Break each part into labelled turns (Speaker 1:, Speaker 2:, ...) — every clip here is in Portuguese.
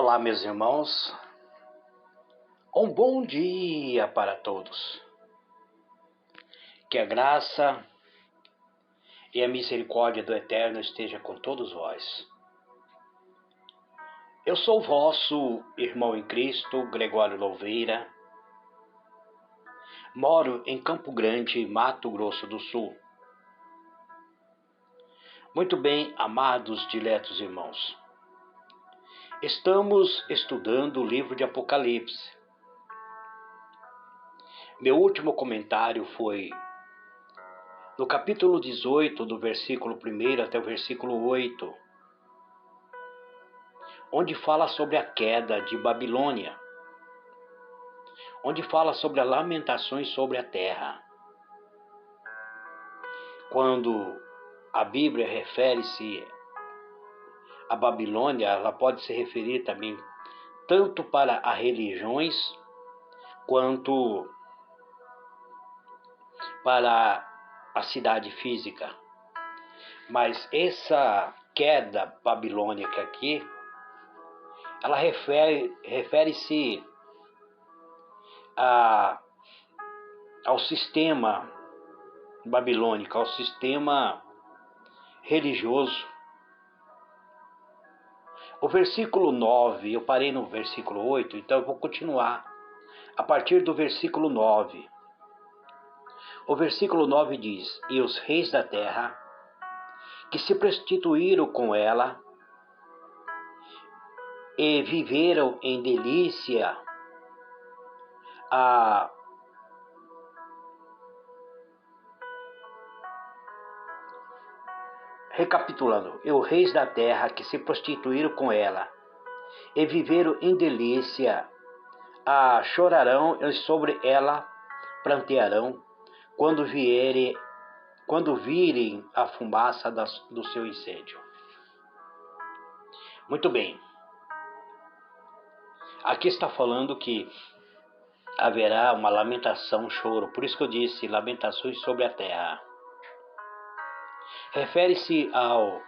Speaker 1: Olá, meus irmãos. Um bom dia para todos. Que a graça e a misericórdia do Eterno esteja com todos vós. Eu sou o vosso irmão em Cristo, Gregório Louveira. Moro em Campo Grande, Mato Grosso do Sul. Muito bem, amados, diletos irmãos. Estamos estudando o livro de Apocalipse. Meu último comentário foi no capítulo 18, do versículo 1 até o versículo 8, onde fala sobre a queda de Babilônia, onde fala sobre as lamentações sobre a terra. Quando a Bíblia refere-se a Babilônia, ela pode se referir também tanto para as religiões quanto para a cidade física. Mas essa queda babilônica aqui, ela refere-se ao sistema babilônico, ao sistema religioso. O versículo 9, eu parei no versículo 8, então eu vou continuar a partir do versículo 9. O versículo 9 diz: E os reis da terra, que se prostituíram com ela, e viveram em delícia Recapitulando, e os reis da terra que se prostituíram com ela e viveram em delícia, chorarão e sobre ela prantearão quando virem a fumaça do seu incêndio. Muito bem. Aqui está falando que haverá uma lamentação, um choro. Por isso que eu disse lamentações sobre a terra. Refere-se ao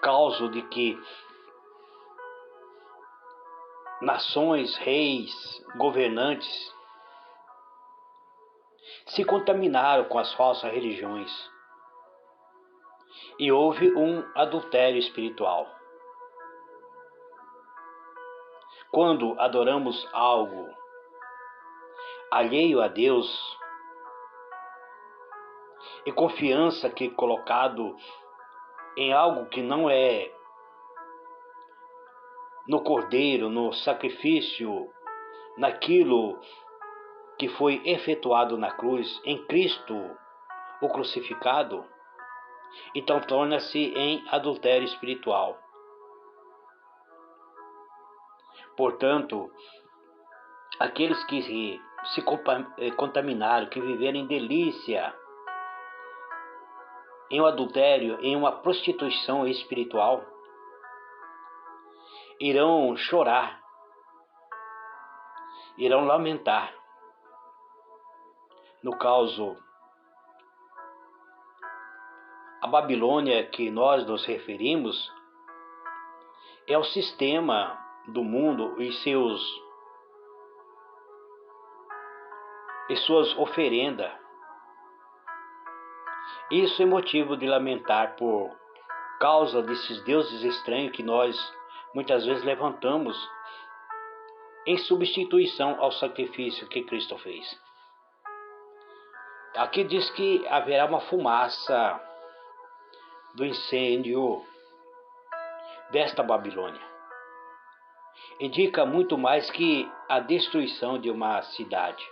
Speaker 1: caso de que nações, reis, governantes se contaminaram com as falsas religiões e houve um adultério espiritual. Quando adoramos algo alheio a Deus e confiança que é colocado em algo que não é no cordeiro, no sacrifício, naquilo que foi efetuado na cruz, em Cristo, o crucificado, então torna-se em adultério espiritual. Portanto, aqueles que se contaminaram, que viveram em delícia, em um adultério, em uma prostituição espiritual, irão chorar, irão lamentar. No caso, a Babilônia que nós nos referimos é o sistema do mundo e suas oferendas. Isso é motivo de lamentar por causa desses deuses estranhos que nós muitas vezes levantamos em substituição ao sacrifício que Cristo fez. Aqui diz que haverá uma fumaça do incêndio desta Babilônia. Indica muito mais que a destruição de uma cidade.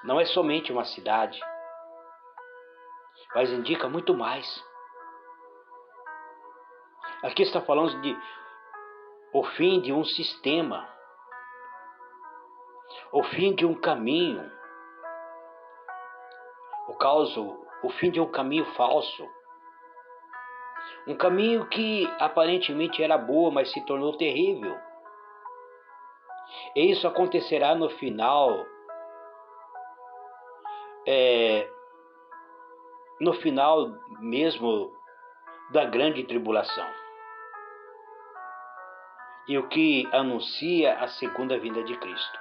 Speaker 1: Não é somente uma cidade, mas indica muito mais. Aqui está falando de o fim de um sistema, o fim de um caminho, o fim de um caminho falso. Um caminho que aparentemente era boa, mas se tornou terrível. E isso acontecerá no final, mesmo da grande tribulação. e o que anuncia a segunda vinda de Cristo.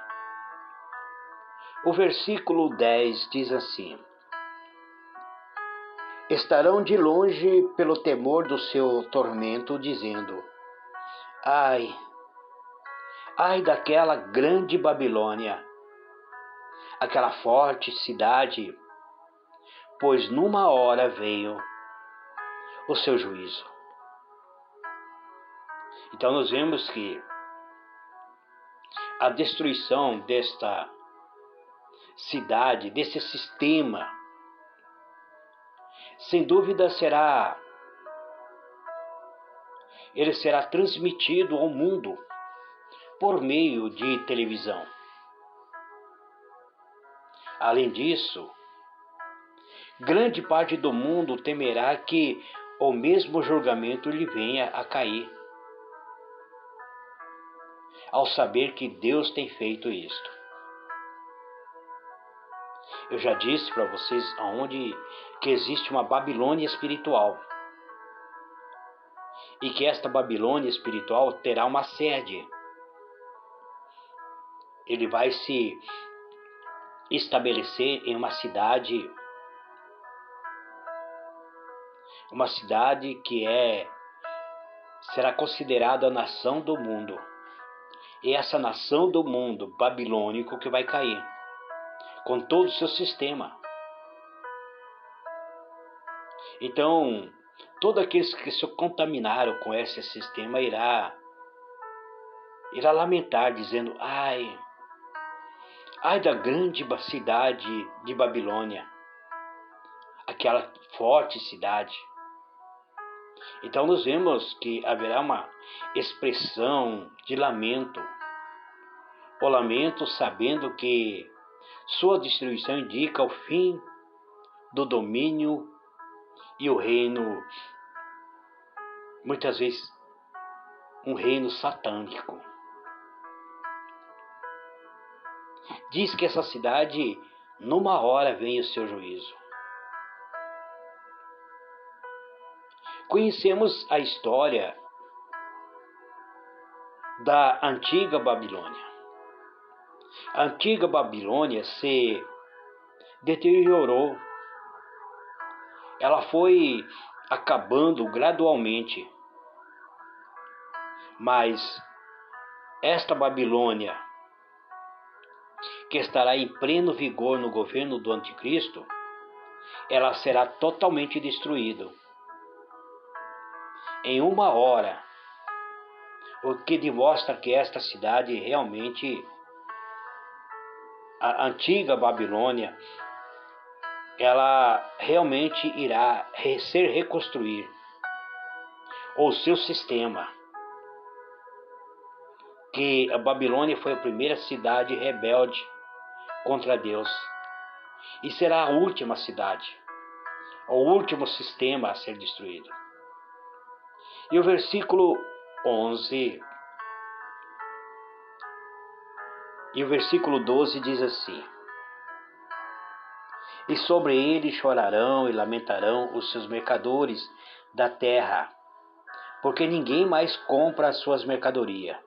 Speaker 1: O versículo 10 diz assim: estarão de longe pelo temor do seu tormento, dizendo: ai, ai daquela grande Babilônia, aquela forte cidade, pois numa hora veio o seu juízo. Então nós vemos que a destruição desta cidade, desse sistema, sem dúvida ele será transmitido ao mundo por meio de televisão. Além disso, grande parte do mundo temerá que o mesmo julgamento lhe venha a cair, ao saber que Deus tem feito isto. Eu já disse para vocês aonde que existe uma Babilônia espiritual, e que esta Babilônia espiritual terá uma sede. Ele vai se estabelecer em uma cidade que será considerada a nação do mundo. E essa nação do mundo babilônico que vai cair, com todo o seu sistema. Então, todos aqueles que se contaminaram com esse sistema irá lamentar, dizendo: ai, ai da grande cidade de Babilônia, aquela forte cidade. Então nós vemos que haverá uma expressão de lamento. O lamento sabendo que sua destruição indica o fim do domínio e o reino, muitas vezes um reino satânico. Diz que essa cidade, numa hora, vem o seu juízo. Conhecemos a história da antiga Babilônia. A antiga Babilônia se deteriorou. Ela foi acabando gradualmente. Mas esta Babilônia, que estará em pleno vigor no governo do Anticristo, ela será totalmente destruída. Em uma hora, o que demonstra que esta cidade realmente, a antiga Babilônia, ela realmente irá ser reconstruir o seu sistema. Que a Babilônia foi a primeira cidade rebelde contra Deus e será a última cidade, o último sistema a ser destruído. E o versículo 11 e o versículo 12 diz assim: e sobre ele chorarão e lamentarão os seus mercadores da terra, porque ninguém mais compra as suas mercadorias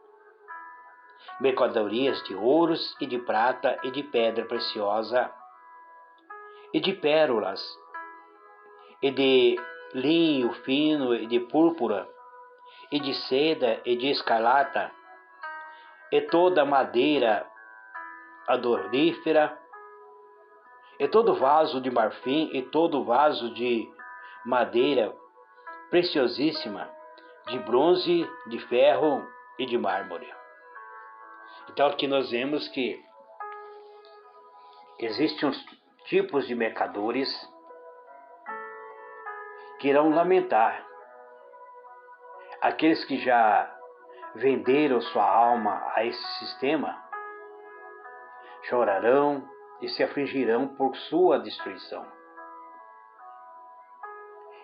Speaker 1: de ouros e de prata e de pedra preciosa e de pérolas e de linho fino e de púrpura e de seda e de escarlata e toda madeira adorífera e todo vaso de marfim e todo vaso de madeira preciosíssima, de bronze, de ferro e de mármore. Então aqui nós vemos que existem uns tipos de mercadores que irão lamentar. Aqueles que já venderam sua alma a esse sistema chorarão e se afligirão por sua destruição.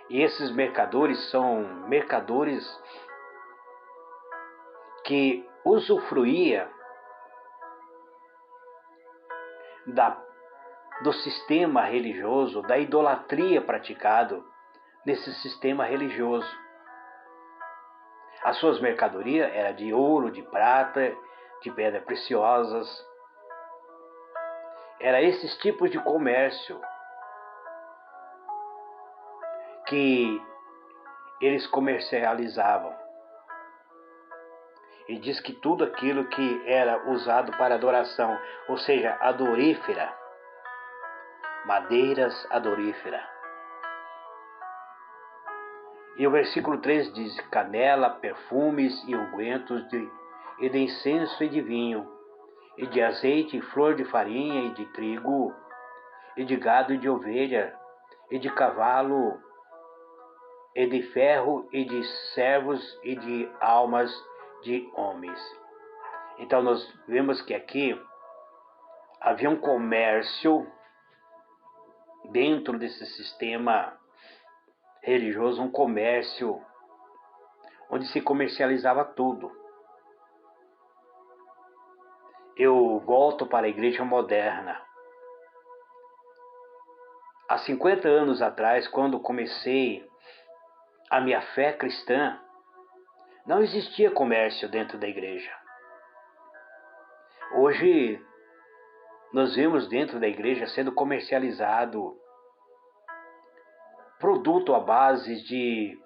Speaker 1: E esses mercadores são mercadores que usufruía do sistema religioso, da idolatria praticado nesse sistema religioso. As suas mercadorias eram de ouro, de prata, de pedras preciosas. Era esses tipos de comércio que eles comercializavam. E diz que tudo aquilo que era usado para adoração, ou seja, adorífera, madeiras adorífera. E o versículo 3 diz: canela, perfumes e ungüentos e de incenso e de vinho, e de azeite, e flor de farinha e de trigo, e de gado e de ovelha, e de cavalo, e de ferro, e de servos, e de almas de homens. Então nós vemos que aqui havia um comércio dentro desse sistema religioso, um comércio onde se comercializava tudo. Eu volto para a igreja moderna. Há 50 anos atrás, quando comecei a minha fé cristã, não existia comércio dentro da igreja. Hoje, nós vemos dentro da igreja sendo comercializado produto à base de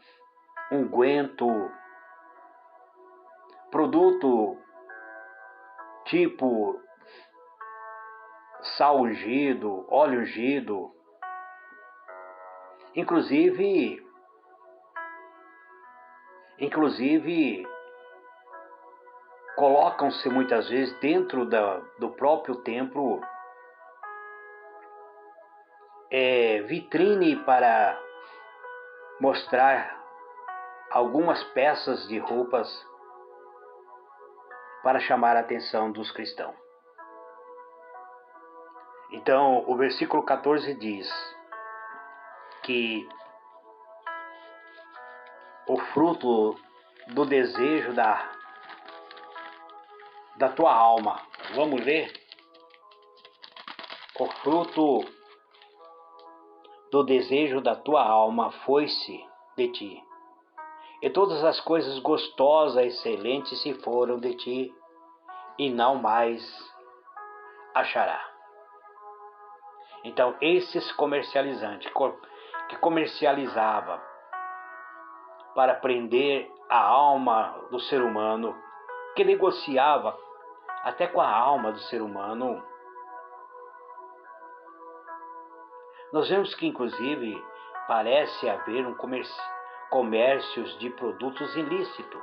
Speaker 1: unguento, produto tipo sal ungido, óleo ungido. Inclusive colocam-se muitas vezes dentro do próprio templo vitrine para mostrar algumas peças de roupas para chamar a atenção dos cristãos. Então, o versículo 14 diz que o fruto do desejo da tua alma. Vamos ler? O fruto do desejo da tua alma foi-se de ti, e todas as coisas gostosas e excelentes se foram de ti, e não mais achará. Então, esses comercializantes que comercializava para prender a alma do ser humano, que negociava até com a alma do ser humano, nós vemos que, inclusive, parece haver comércios de produtos ilícitos.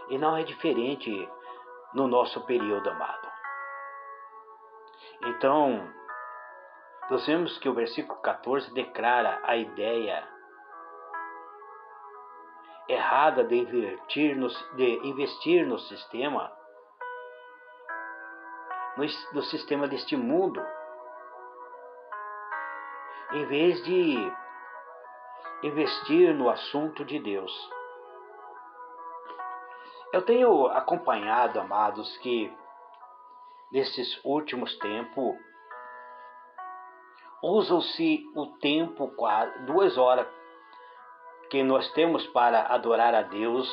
Speaker 1: E não é diferente no nosso período, amado. Então, nós vemos que o versículo 14 declara a ideia errada de investir no sistema, no sistema deste mundo, em vez de investir no assunto de Deus. Eu tenho acompanhado, amados, que nesses últimos tempos usam-se o tempo, 2 horas que nós temos para adorar a Deus,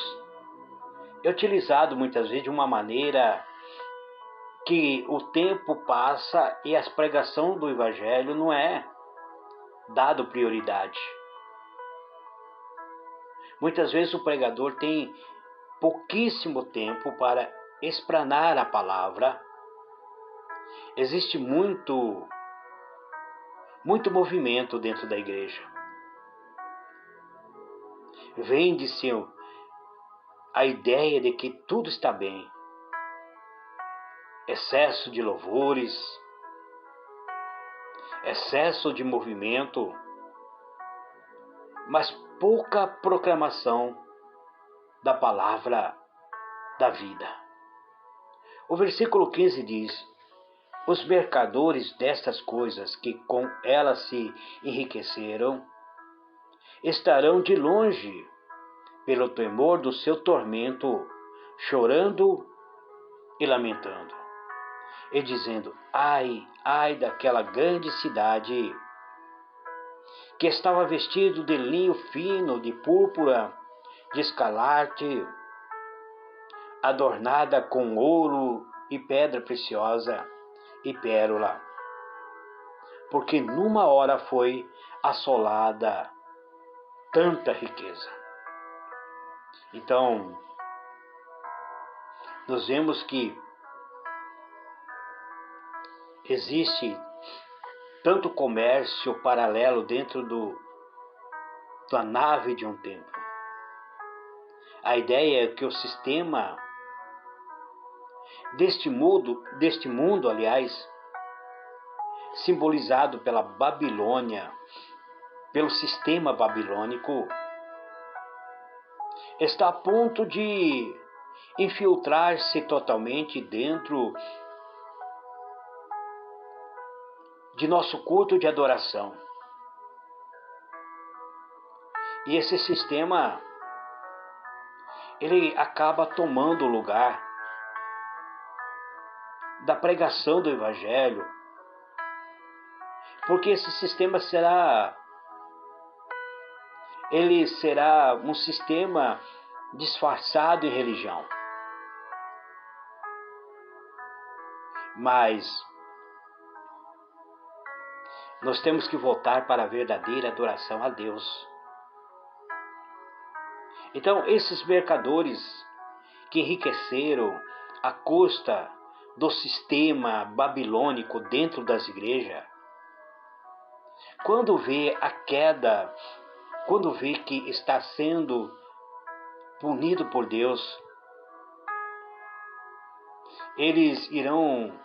Speaker 1: é utilizado muitas vezes de uma maneira que o tempo passa e a pregação do Evangelho não é dado prioridade. Muitas vezes o pregador tem pouquíssimo tempo para explanar a palavra. Existe muito movimento dentro da igreja. Vende-se a ideia de que tudo está bem. Excesso de louvores, excesso de movimento, mas pouca proclamação da palavra da vida. O versículo 15 diz: os mercadores destas coisas que com elas se enriqueceram estarão de longe pelo temor do seu tormento, chorando e lamentando, e dizendo: ai, ai daquela grande cidade que estava vestido de linho fino, de púrpura, de escarlate, adornada com ouro e pedra preciosa e pérola, porque numa hora foi assolada tanta riqueza. Então, nós vemos que existe tanto comércio paralelo dentro da nave de um templo. A ideia é que o sistema deste mundo, aliás, simbolizado pela Babilônia, pelo sistema babilônico, está a ponto de infiltrar-se totalmente dentro de nosso culto de adoração. E esse sistema, ele acaba tomando o lugar da pregação do Evangelho, porque esse sistema será um sistema disfarçado em religião. Mas nós temos que voltar para a verdadeira adoração a Deus. Então, esses mercadores que enriqueceram à custa do sistema babilônico dentro das igrejas, quando vê a queda, quando vê que está sendo punido por Deus, eles irão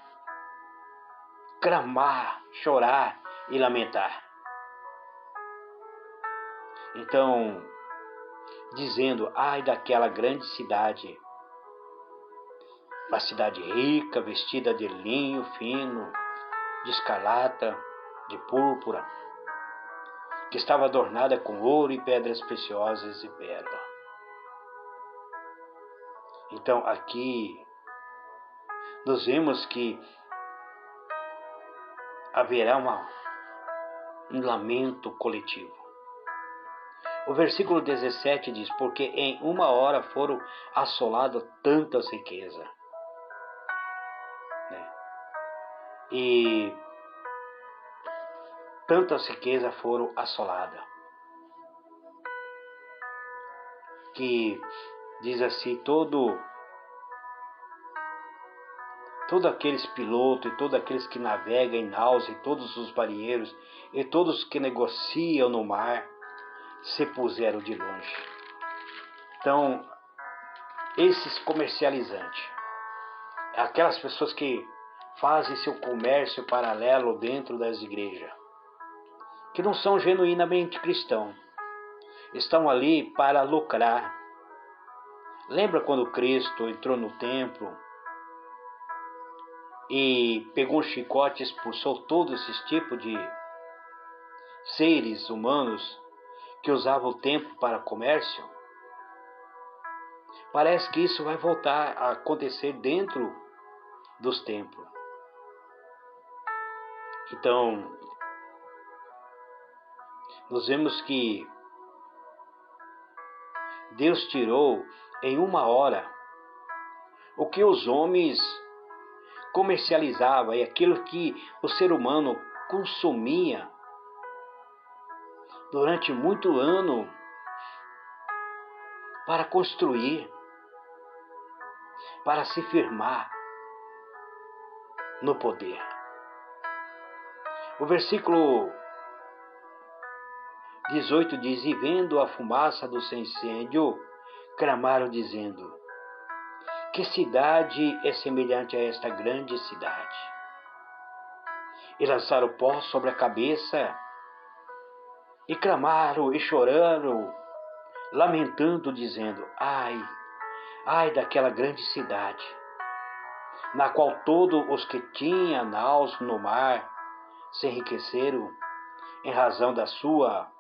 Speaker 1: clamar, chorar e lamentar. Então, dizendo, ai daquela grande cidade, uma cidade rica, vestida de linho fino, de escarlata, de púrpura, que estava adornada com ouro e pedras preciosas e pérola. Então aqui nós vemos que haverá um lamento coletivo. O versículo 17 diz, porque em uma hora foram assoladas tantas riquezas. E tantas riquezas foram assoladas, que diz assim, todos aqueles pilotos e todos aqueles que navegam em naus e todos os marinheiros e todos que negociam no mar se puseram de longe. Então, esses comercializantes, aquelas pessoas que fazem seu comércio paralelo dentro das igrejas, que não são genuinamente cristãos, estão ali para lucrar. Lembra quando Cristo entrou no templo e pegou um chicote e expulsou todos esses tipos de seres humanos que usavam o templo para comércio? Parece que isso vai voltar a acontecer dentro dos templos. Então, nós vemos que Deus tirou em uma hora o que os homens comercializavam e aquilo que o ser humano consumia durante muito ano para construir, para se firmar no poder. O versículo 18 diz, e vendo a fumaça do seu incêndio, clamaram dizendo, que cidade é semelhante a esta grande cidade? E lançaram pó sobre a cabeça, e clamaram e choraram, lamentando, dizendo, ai, ai daquela grande cidade, na qual todos os que tinham naus no mar se enriqueceram em razão da sua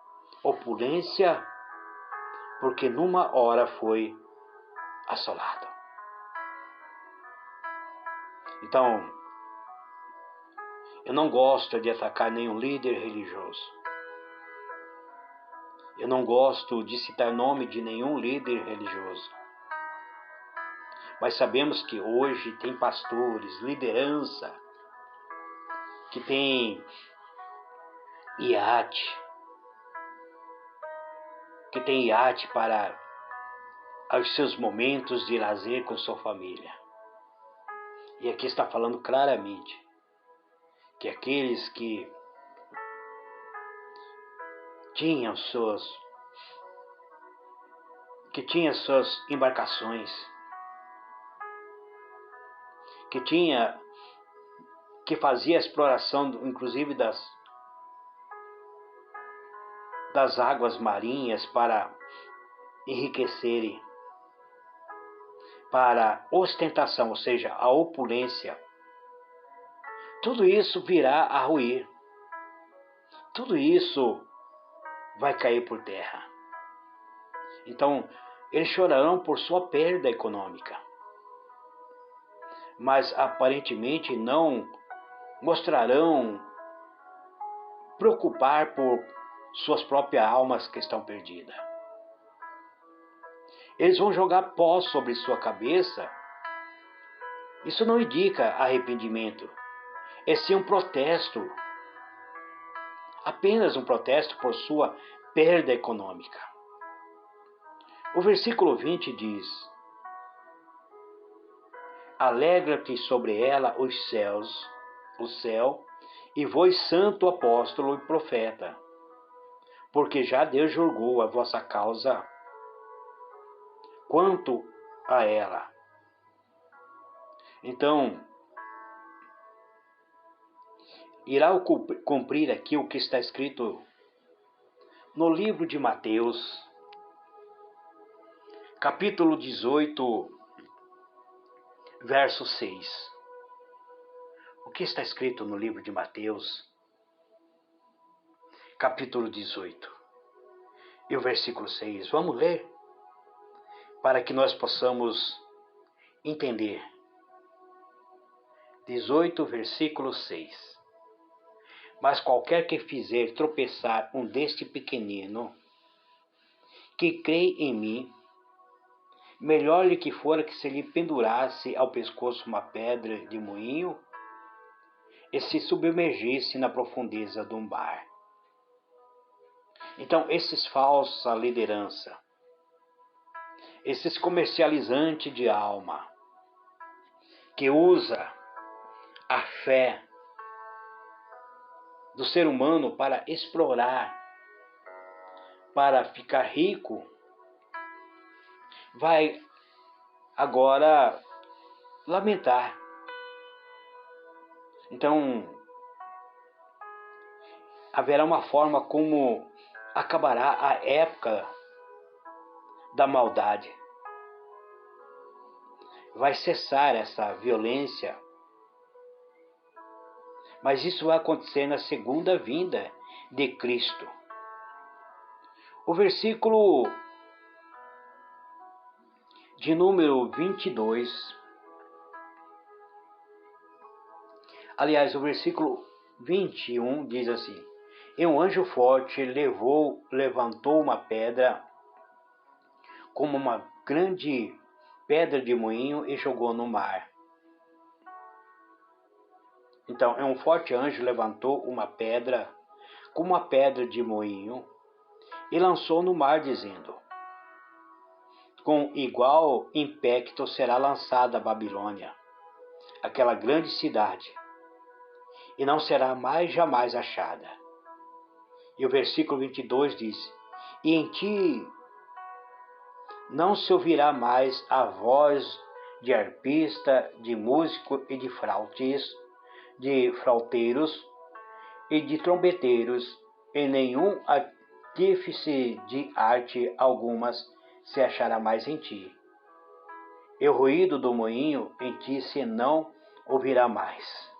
Speaker 1: opulência, porque numa hora foi assolado. Então, eu não gosto de atacar nenhum líder religioso, Eu não gosto de citar nome de nenhum líder religioso, mas sabemos que hoje tem pastores, liderança, que tem iate, para os seus momentos de lazer com sua família. E aqui está falando claramente que aqueles que tinham suas embarcações, que fazia a exploração, inclusive das águas marinhas para enriquecerem, para ostentação, ou seja, a opulência, tudo isso virá a ruir. Tudo isso vai cair por terra. Então, eles chorarão por sua perda econômica, mas aparentemente não mostrarão preocupar por suas próprias almas que estão perdidas. Eles vão jogar pó sobre sua cabeça. Isso não indica arrependimento, é sim um protesto, apenas um protesto por sua perda econômica. O versículo 20 diz: alegra-te sobre ela os céus, o céu, e vós santo apóstolo e profeta, porque já Deus julgou a vossa causa quanto a ela. Então, irá cumprir aqui o que está escrito no livro de Mateus, capítulo 18, verso 6. O que está escrito no livro de Mateus, capítulo 18, e o versículo 6. Vamos ler, para que nós possamos entender. 18, versículo 6. Mas qualquer que fizer tropeçar um deste pequenino, que crê em mim, melhor lhe que fora que se lhe pendurasse ao pescoço uma pedra de moinho e se submergisse na profundeza de um mar. Então, esses falsa liderança, esses comercializantes de alma, que usa a fé do ser humano para explorar, para ficar rico, vai agora lamentar. Então, haverá uma forma como acabará a época da maldade. Vai cessar essa violência, mas isso vai acontecer na segunda vinda de Cristo. O versículo de número 22, aliás, o versículo 21 diz assim: e um anjo forte levantou uma pedra, como uma grande pedra de moinho, e jogou no mar. Então, um forte anjo levantou uma pedra, como uma pedra de moinho, e lançou no mar, dizendo: com igual impacto será lançada a Babilônia, aquela grande cidade, e não será mais jamais achada. E o versículo 22 diz: e em ti não se ouvirá mais a voz de arpista, de músico e de frauteiros e de trombeteiros, e nenhum artífice de arte algumas se achará mais em ti. E o ruído do moinho em ti se não ouvirá mais.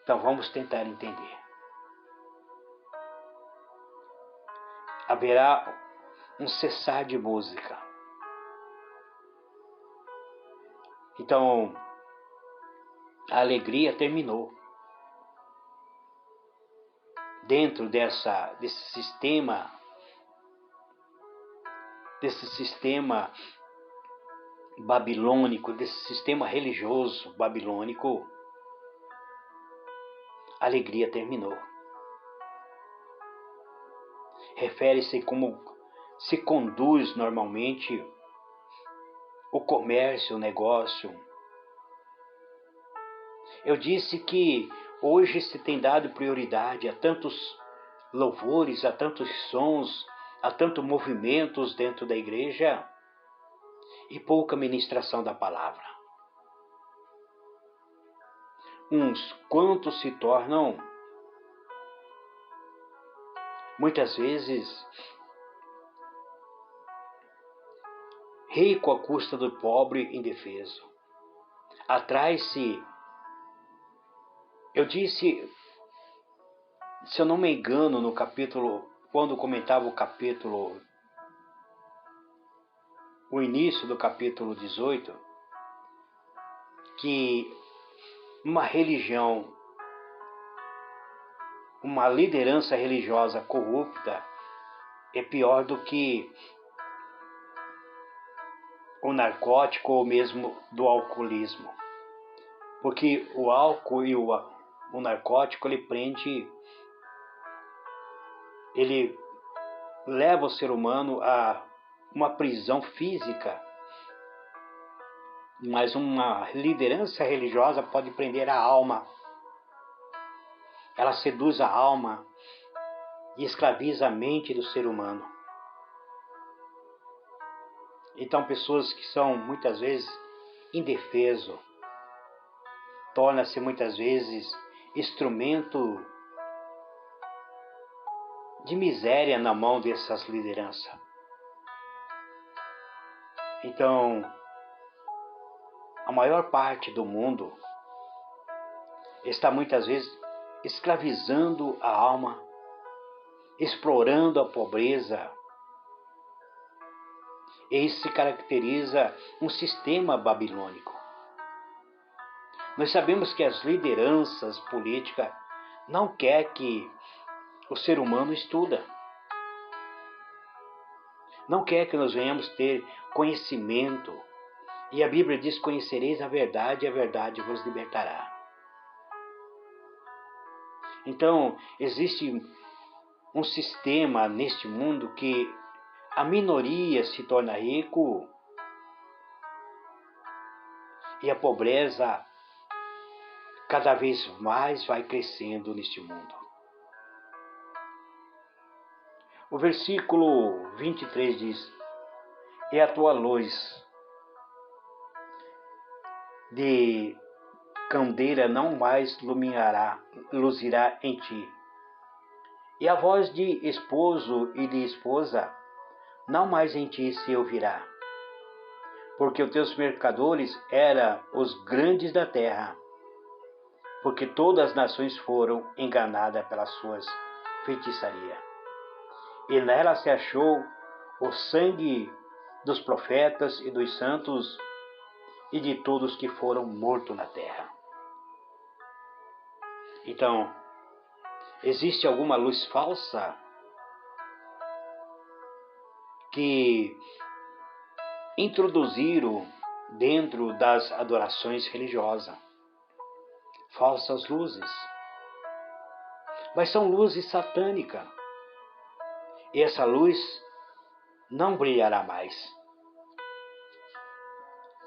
Speaker 1: Então vamos tentar entender. Haverá um cessar de música. Então, a alegria terminou. dentro desse sistema babilônico, desse sistema religioso babilônico, a alegria terminou. Refere-se como se conduz normalmente o comércio, o negócio. Eu disse que hoje se tem dado prioridade a tantos louvores, a tantos sons, a tantos movimentos dentro da igreja e pouca ministração da palavra. Uns quantos se tornam, muitas vezes, rico à custa do pobre indefeso. Atrai-se, eu disse, se eu não me engano, no capítulo, quando comentava o início do capítulo 18, que uma religião, uma liderança religiosa corrupta é pior do que o narcótico ou mesmo do alcoolismo. Porque o álcool e o narcótico, ele leva o ser humano a uma prisão física, mas uma liderança religiosa pode prender a alma. Ela seduz a alma e escraviza a mente do ser humano. Então, pessoas que são muitas vezes indefeso, torna-se muitas vezes instrumento de miséria na mão dessas lideranças. Então, a maior parte do mundo está muitas vezes escravizando a alma, explorando a pobreza. E isso se caracteriza um sistema babilônico. Nós sabemos que as lideranças políticas não querem que o ser humano estuda. Não quer que nós venhamos ter conhecimento. E a Bíblia diz: conhecereis a verdade e a verdade vos libertará. Então, existe um sistema neste mundo que a minoria se torna rico e a pobreza cada vez mais vai crescendo neste mundo. O versículo 23 diz: e a tua luz de candeeira não mais luzirá em ti, e a voz de esposo e de esposa não mais em ti se ouvirá, porque os teus mercadores eram os grandes da terra, porque todas as nações foram enganadas pelas suas feitiçarias. E nela se achou o sangue dos profetas e dos santos e de todos que foram mortos na terra. Então, existe alguma luz falsa que introduziram dentro das adorações religiosas. Falsas luzes. Mas são luzes satânicas. E essa luz não brilhará mais.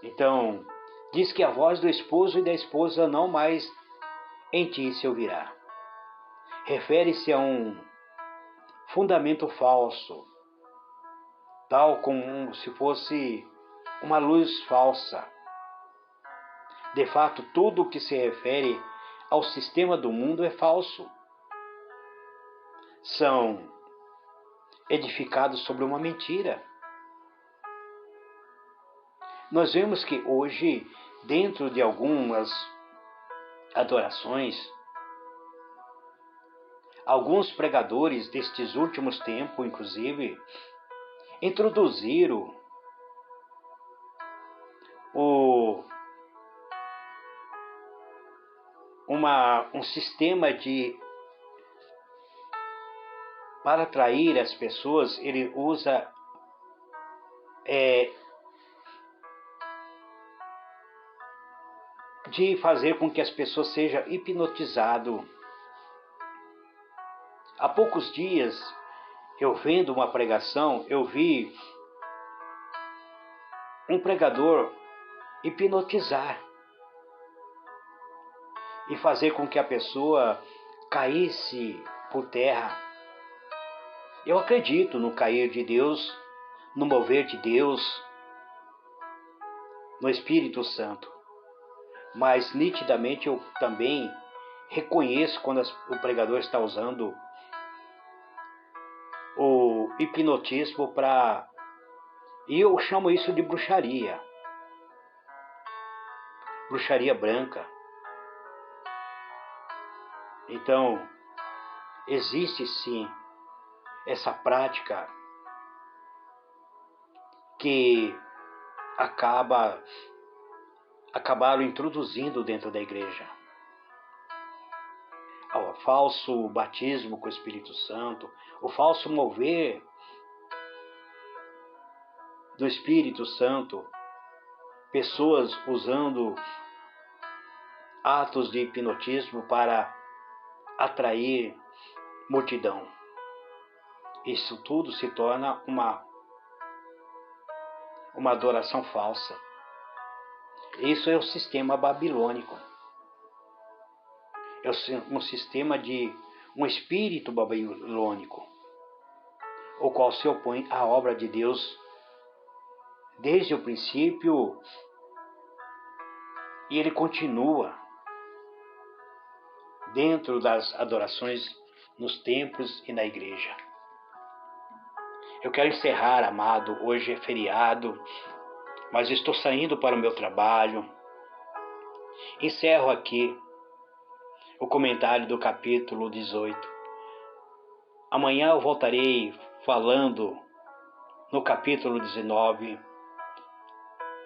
Speaker 1: Então, diz que a voz do esposo e da esposa não mais em ti se ouvirá. Refere-se a um fundamento falso, tal como se fosse uma luz falsa. De fato, tudo o que se refere ao sistema do mundo é falso. São edificados sobre uma mentira. Nós vemos que hoje, dentro de algumas adorações, alguns pregadores destes últimos tempos, inclusive, introduziram um sistema de para atrair as pessoas, ele usa de fazer com que as pessoas sejam hipnotizadas. Há poucos dias, eu vendo uma pregação, eu vi um pregador hipnotizar e fazer com que a pessoa caísse por terra. Eu acredito no cair de Deus, no mover de Deus, no Espírito Santo. Mas nitidamente eu também reconheço quando o pregador está usando o hipnotismo para... E eu chamo isso de bruxaria. Bruxaria branca. Então, existe sim essa prática que acabaram introduzindo dentro da igreja. O falso batismo com o Espírito Santo, o falso mover do Espírito Santo, pessoas usando atos de hipnotismo para atrair multidão. Isso tudo se torna uma adoração falsa. Isso é o sistema babilônico. É um sistema de um espírito babilônico, o qual se opõe à obra de Deus desde o princípio, e ele continua dentro das adorações nos templos e na igreja. Eu quero encerrar, amado, hoje é feriado, mas estou saindo para o meu trabalho. Encerro aqui o comentário do capítulo 18. Amanhã eu voltarei falando no capítulo 19.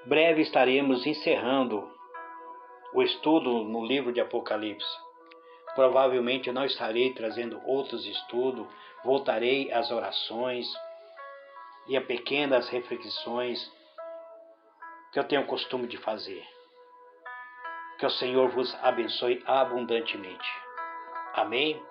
Speaker 1: Breve estaremos encerrando o estudo no livro de Apocalipse. Provavelmente eu não estarei trazendo outros estudos, voltarei às orações e a pequenas reflexões que eu tenho o costume de fazer. Que o Senhor vos abençoe abundantemente. Amém?